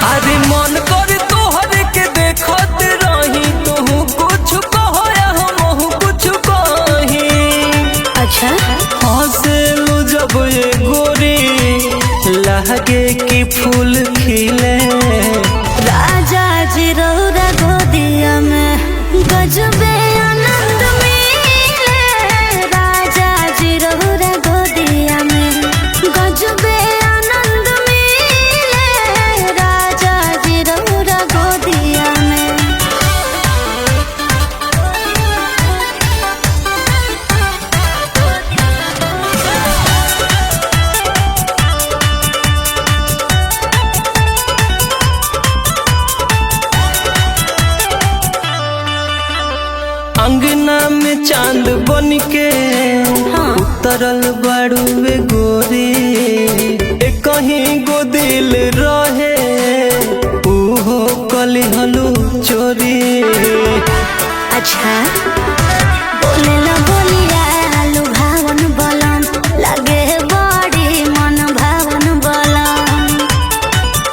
अरे मन कर तोहर के देखत रही तू कुछ कहो या हम कुछ कही। अच्छा हंसेलू जब ये गोरी लहगे की फूल खिले। राजा जी रौरा गोदिया में गजबे आनंद मिले। राजा जी रौरा गोदिया में गजबे आनंद मिले। राजा जी रौरा गोदिया में। अंगना में चांद बन के उतरल बड़ुए गोरी। कहीं गो दिल रहे उहो कली हलू चोरी। अच्छा बोलेला बोलिया लुभावन बलम लगे बड़ी मन भावन बलम।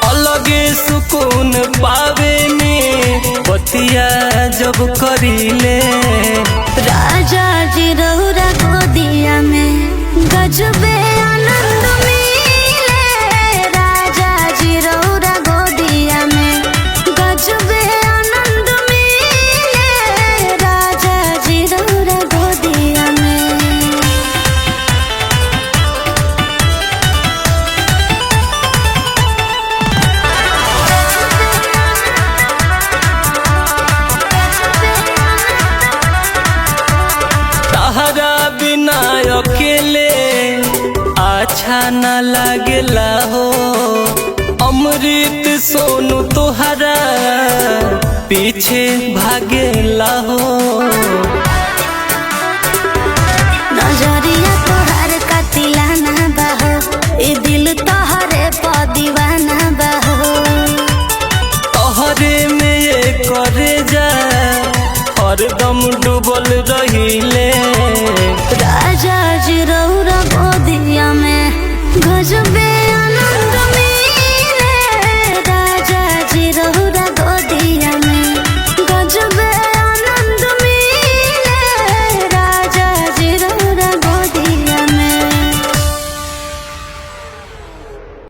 अलगे सुकून पावे ने बतिया जब करीले। राजा जी रौरा गोदिया में गजबे आनंद मिले। राजा जी रौरा गोदिया में गजबे आनंद मिले। राजा जी रौरा गोदिया में। तहरा बिना अकेले अच्छा न लागेला हो। अमृत सोनू तोहरा पीछे भागेला हो।